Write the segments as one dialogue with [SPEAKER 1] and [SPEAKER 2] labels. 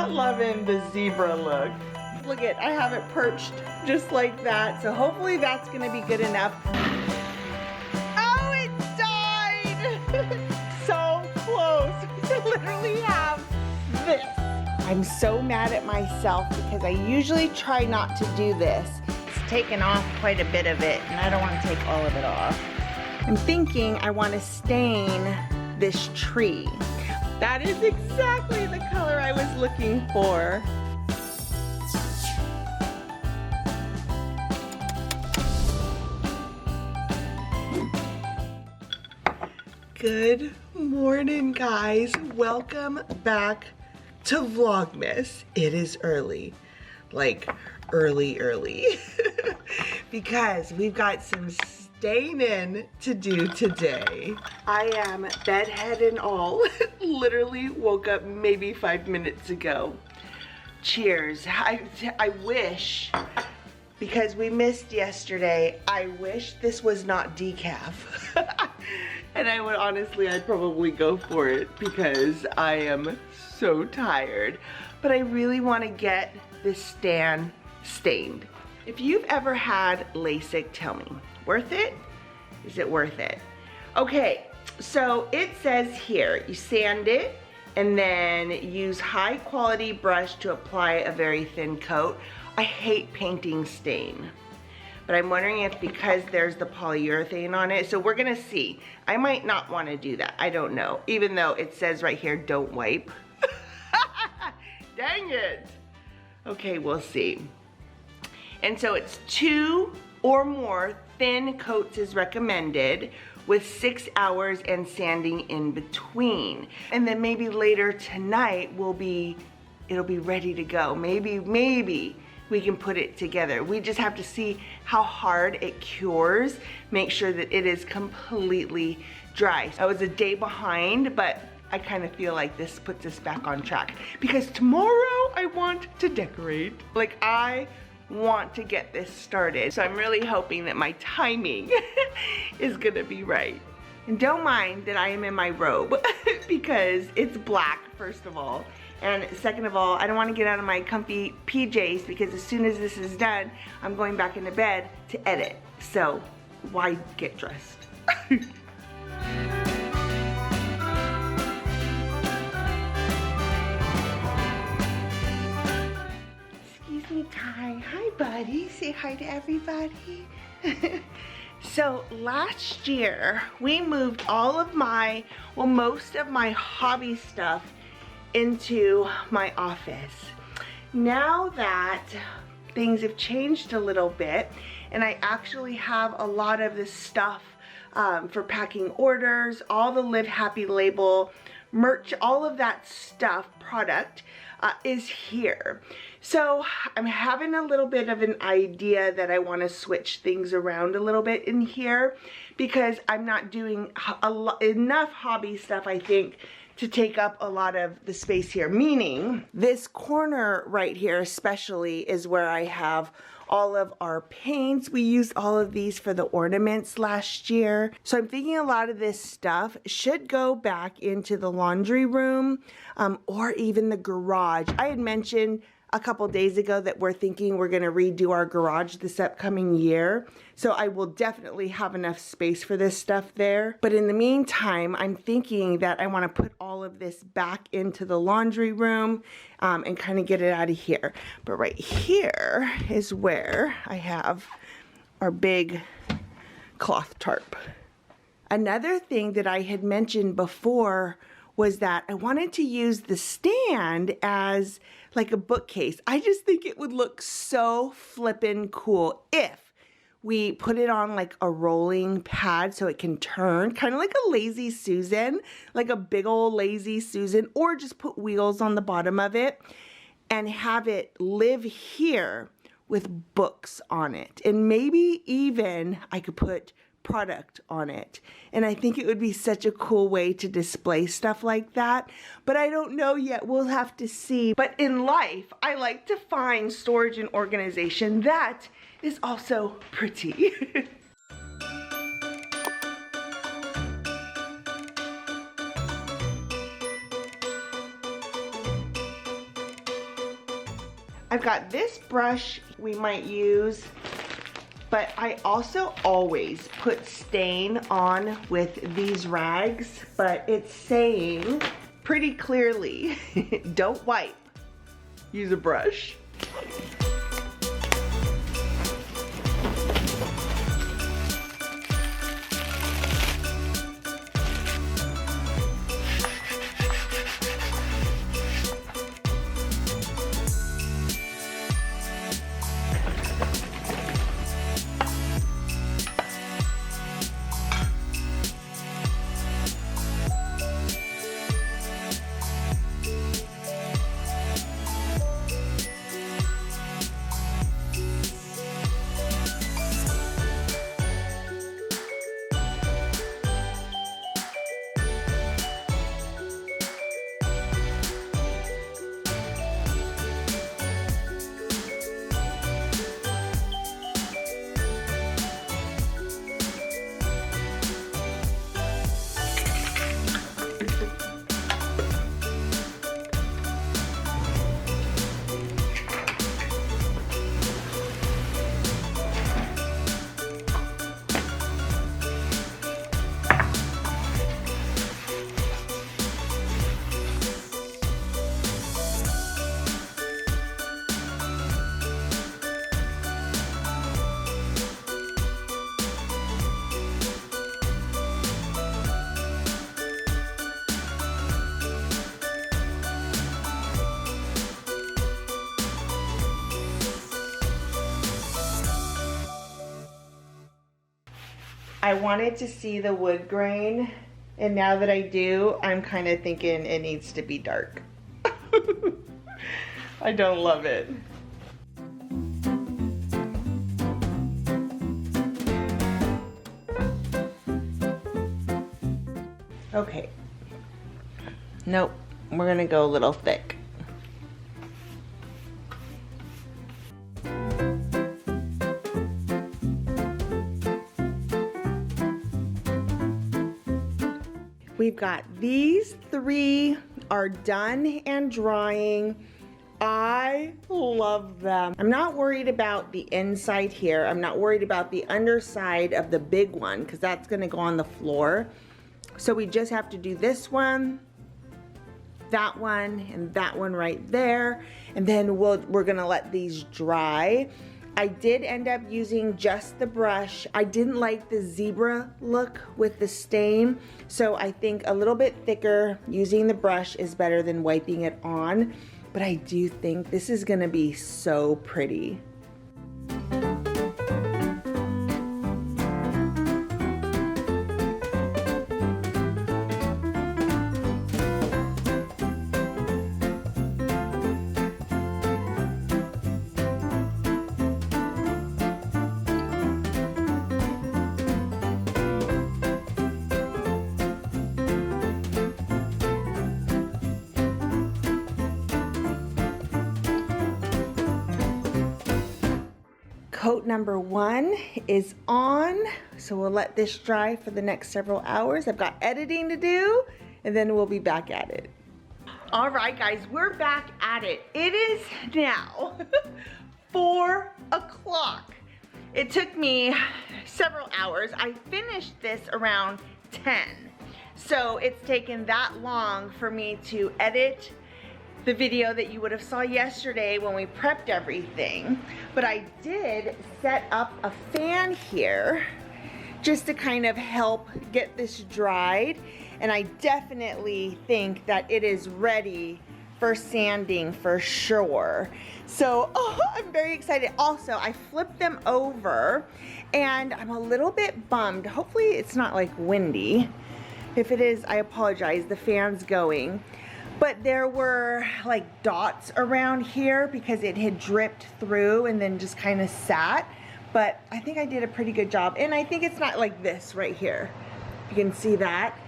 [SPEAKER 1] not loving the zebra look. Look at, I have it perched just like that. So hopefully that's gonna be good enough. Oh, it died! So close. We literally have this. I'm so mad at myself because I usually try not to do this. It's taken off quite a bit of it and I don't want to take all of it off. I'm thinking I want to stain this tree. That is exactly the color I was looking for. Good morning, guys. Welcome back to Vlogmas. It is early, like early, because we've got some staining to do today. I am bedhead and all. Literally woke up maybe 5 minutes ago. Cheers. I wish, because we missed yesterday, I wish this was not decaf. And I would honestly, I'd probably go for it because I am so tired. But I really want to get this stand stained. If you've ever had LASIK, tell me. Worth it? Is it worth it? Okay, so it says here, you sand it and then use high quality brush to apply a very thin coat. I hate painting stain, but I'm wondering if because there's the polyurethane on it, so we're gonna see. I might not wanna do that, I don't know. Even though it says right here, don't wipe. Dang it. Okay, we'll see. And so it's 2 or more thin coats is recommended with 6 hours and sanding in between. And then maybe later tonight it'll be ready to go. Maybe we can put it together. We just have to see how hard it cures, make sure that it is completely dry. I was a day behind, but I kind of feel like this puts us back on track because tomorrow I want to decorate. Like I want to get this started. So I'm really hoping that my timing is gonna be right. And don't mind that I am in my robe because it's black, first of all. And second of all, I don't want to get out of my comfy PJs because as soon as this is done, I'm going back into bed to edit. So why get dressed? Excuse me, Ty. Hi, buddy. Say hi to everybody. So last year, we moved all of my, well, most of my hobby stuff into my office. Now that things have changed a little bit and I actually have a lot of this stuff for packing orders, all the Live Happy label merch, all of that stuff, product is here. So I'm having a little bit of an idea that I want to switch things around a little bit in here because I'm not doing enough hobby stuff, I think, to take up a lot of the space here. Meaning this corner right here especially is where I have all of our paints. We used all of these for the ornaments last year. So I'm thinking a lot of this stuff should go back into the laundry room or even the garage. I had mentioned a couple days ago that we're thinking we're gonna redo our garage this upcoming year. So I will definitely have enough space for this stuff there. But in the meantime, I'm thinking that I wanna put all of this back into the laundry room and kind of get it out of here. But right here is where I have our big cloth tarp. Another thing that I had mentioned before was that I wanted to use the stand as like a bookcase. I just think it would look so flippin' cool if we put it on like a rolling pad so it can turn, kind of like a Lazy Susan, like a big old Lazy Susan, or just put wheels on the bottom of it and have it live here with books on it. And maybe even I could put product on it. And I think it would be such a cool way to display stuff like that. But I don't know yet. We'll have to see. But in life, I like to find storage and organization that is also pretty. I've got this brush we might use, but I also always put stain on with these rags, but it's saying pretty clearly, don't wipe, use a brush. I wanted to see the wood grain, and now that I do, I'm kind of thinking it needs to be dark. I don't love it. Okay. Nope, we're gonna go a little thick. We've got these 3 are done and drying. I love them. I'm not worried about the inside here. I'm not worried about the underside of the big one because that's gonna go on the floor. So we just have to do this one, that one, and that one right there. And then we're gonna let these dry. I did end up using just the brush. I didn't like the zebra look with the stain, so I think a little bit thicker using the brush is better than wiping it on, but I do think this is gonna be so pretty. Coat number 1 is on, so we'll let this dry for the next several hours. I've got editing to do, and then we'll be back at it. All right, guys, we're back at it. It is now 4 o'clock. It took me several hours. I finished this around 10, so it's taken that long for me to edit the video that you would have saw yesterday when we prepped everything. But I did set up a fan here just to kind of help get this dried. And I definitely think that it is ready for sanding for sure. So I'm very excited. Also, I flipped them over and I'm a little bit bummed. Hopefully it's not like windy. If it is, I apologize, the fan's going. But there were like dots around here because it had dripped through and then just kind of sat. But I think I did a pretty good job. And I think it's not like this right here. You can see that.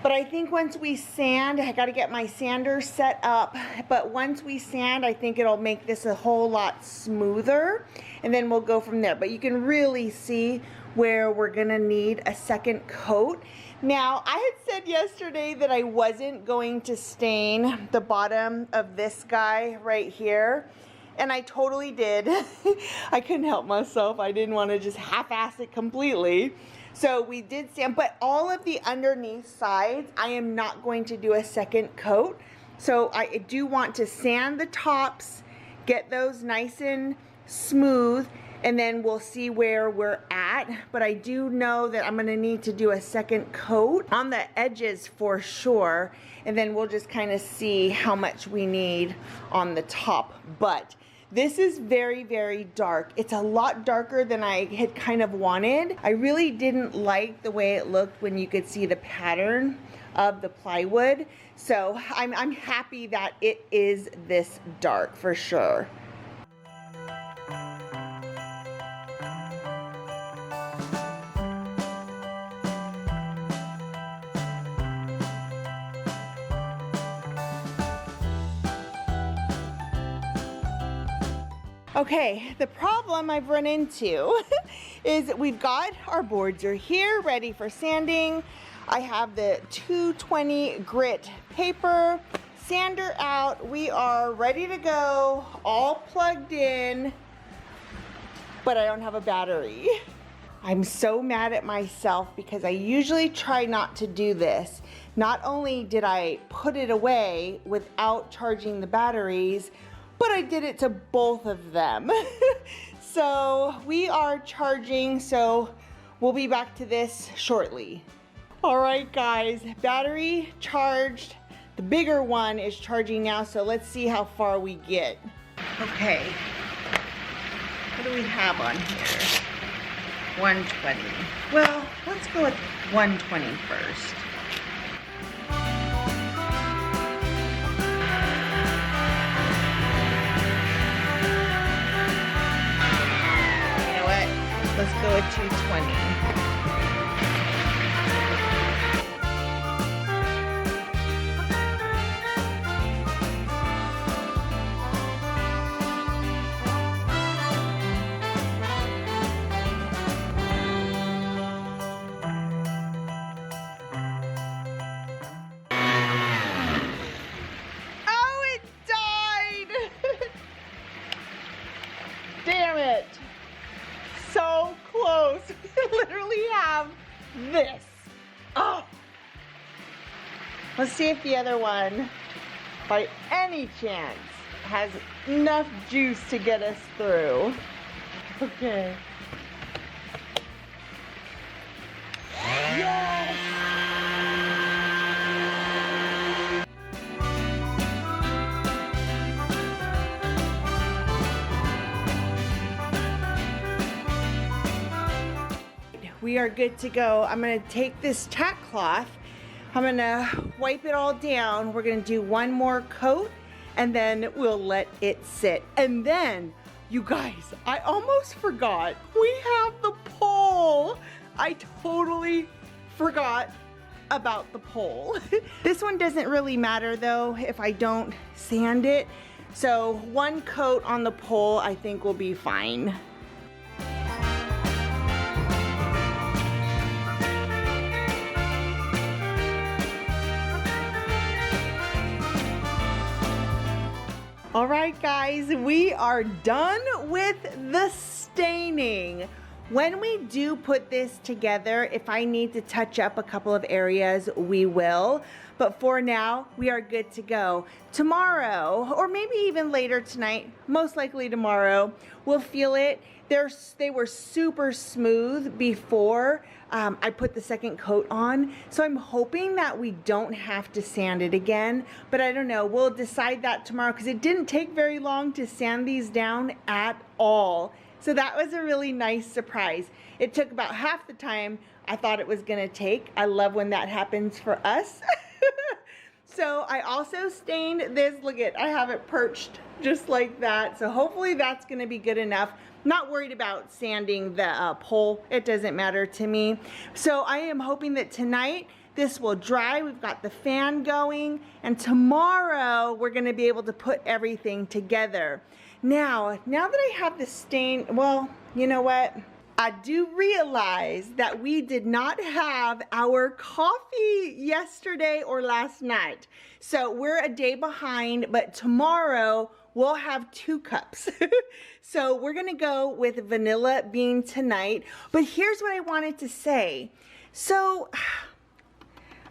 [SPEAKER 1] But I think once we sand, I gotta get my sander set up. But once we sand, I think it'll make this a whole lot smoother. And then we'll go from there. But you can really see where we're gonna need a second coat. Now, I had said yesterday that I wasn't going to stain the bottom of this guy right here. and I totally did. I couldn't help myself. I didn't want to just half-ass it completely. So we did sand, but all of the underneath sides, I am not going to do a second coat. So I do want to sand the tops, get those nice and smooth, and then we'll see where we're at. But I do know that I'm gonna need to do a second coat on the edges for sure, and then we'll just kind of see how much we need on the top. But this is very, very dark. It's a lot darker than I had kind of wanted. I really didn't like the way it looked when you could see the pattern of the plywood. So I'm happy that it is this dark for sure. Okay, the problem I've run into is we've got our boards are here ready for sanding. I have the 220 grit paper, sander out. We are ready to go, all plugged in, but I don't have a battery. I'm so mad at myself because I usually try not to do this. Not only did I put it away without charging the batteries, but I did it to both of them. So we are charging, so we'll be back to this shortly. All right, guys, battery charged. The bigger one is charging now, so let's see how far we get. Okay, what do we have on here? 120. Well, let's go with 120 first. Let's go with 220. Oh, it died! Damn it! So close. We literally have this. Oh. Let's see if the other one, by any chance, has enough juice to get us through. Okay. Yes! We are good to go. I'm gonna take this tack cloth, I'm gonna wipe it all down. We're gonna do one more coat and then we'll let it sit. And then, you guys, I almost forgot, we have the pole. I totally forgot about the pole. This one doesn't really matter though if I don't sand it. So one coat on the pole I think will be fine. All right, guys, we are done with the staining. When we do put this together, if I need to touch up a couple of areas, we will. But for now, we are good to go. Tomorrow, or maybe even later tonight, most likely tomorrow, we'll feel it. They were super smooth before I put the second coat on. So I'm hoping that we don't have to sand it again, but I don't know. We'll decide that tomorrow because it didn't take very long to sand these down at all. So that was a really nice surprise. It took about half the time I thought it was gonna take. I love when that happens for us. So I also stained this. Look at, I have it perched just like that. So hopefully that's gonna be good enough. Not worried about sanding the pole. It doesn't matter to me. So I am hoping that tonight this will dry. We've got the fan going, and tomorrow we're gonna be able to put everything together. Now that I have the stain, well, you know what? I do realize that we did not have our coffee yesterday or last night. So we're a day behind, but tomorrow we'll have 2 cups. So we're gonna go with vanilla bean tonight. But here's what I wanted to say. So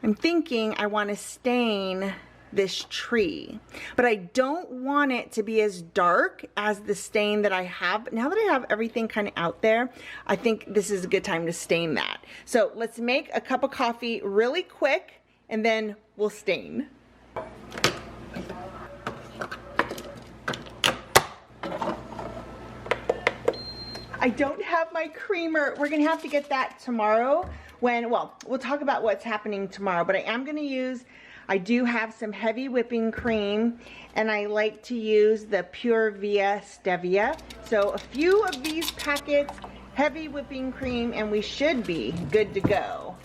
[SPEAKER 1] I'm thinking I want to stain this tree, but I don't want it to be as dark as the stain that I have. Now that I have everything kind of out there, I think this is a good time to stain that. So let's make a cup of coffee really quick and then we'll stain. I don't have my creamer. We're gonna have to get that tomorrow when, well, we'll talk about what's happening tomorrow, but I am gonna use, I do have some heavy whipping cream, and I like to use the Pure Via Stevia. So a few of these packets, heavy whipping cream, and we should be good to go.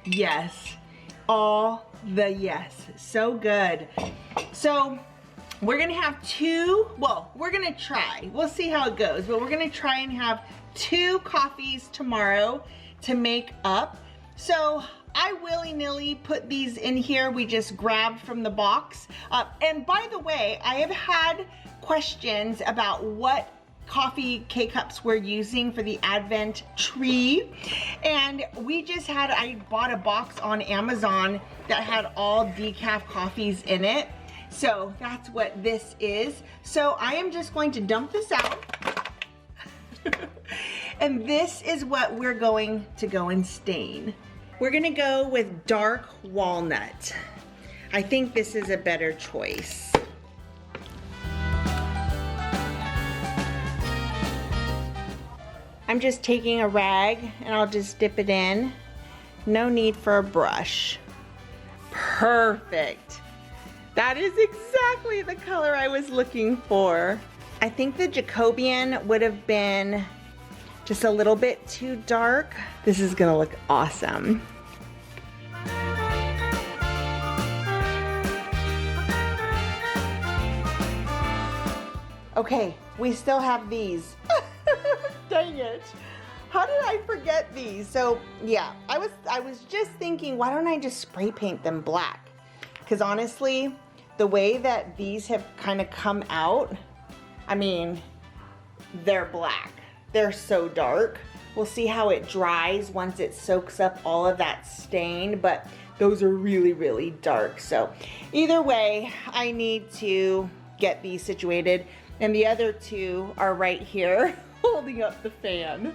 [SPEAKER 1] Yes, all the yes, so good. So we're gonna have 2, well, we're gonna try. We'll see how it goes, but we're gonna try and have 2 coffees tomorrow to make up. So I willy-nilly put these in here. We just grabbed from the box. And by the way, I have had questions about what coffee K-cups we're using for the Advent tree. And we just had, I bought a box on Amazon that had all decaf coffees in it. So that's what this is. So I am just going to dump this out. And this is what we're going to go and stain. We're gonna go with dark walnut. I think this is a better choice. I'm just taking a rag and I'll just dip it in. No need for a brush. Perfect. That is exactly the color I was looking for. I think the Jacobian would have been just a little bit too dark. This is gonna look awesome. Okay, we still have these. Dang it. How did I forget these? So yeah, I was just thinking, why don't I just spray paint them black? Because honestly, the way that these have kind of come out, I mean, they're black. They're so dark. We'll see how it dries once it soaks up all of that stain, but those are really, really dark. So either way, I need to get these situated, and the other 2 are right here holding up the fan.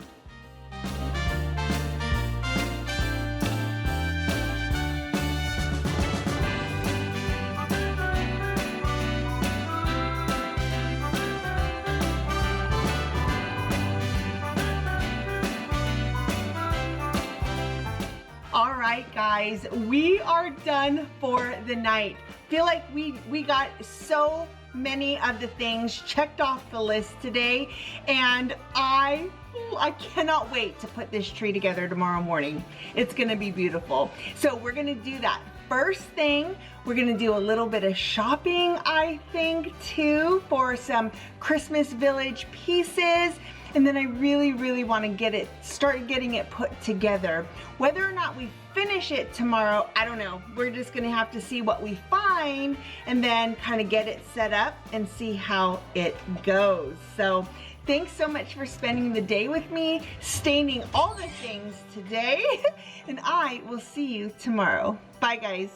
[SPEAKER 1] All right, guys, we are done for the night. Feel like we got so many of the things checked off the list today, and I cannot wait to put this tree together tomorrow morning. It's gonna be beautiful. So we're gonna do that. First thing, we're gonna do a little bit of shopping, I think, too, for some Christmas Village pieces. And then I really, really want to start getting it put together. Whether or not we finish it tomorrow, I don't know. We're just gonna have to see what we find and then kind of get it set up and see how it goes. So thanks so much for spending the day with me, staining all the things today, and I will see you tomorrow. Bye, guys.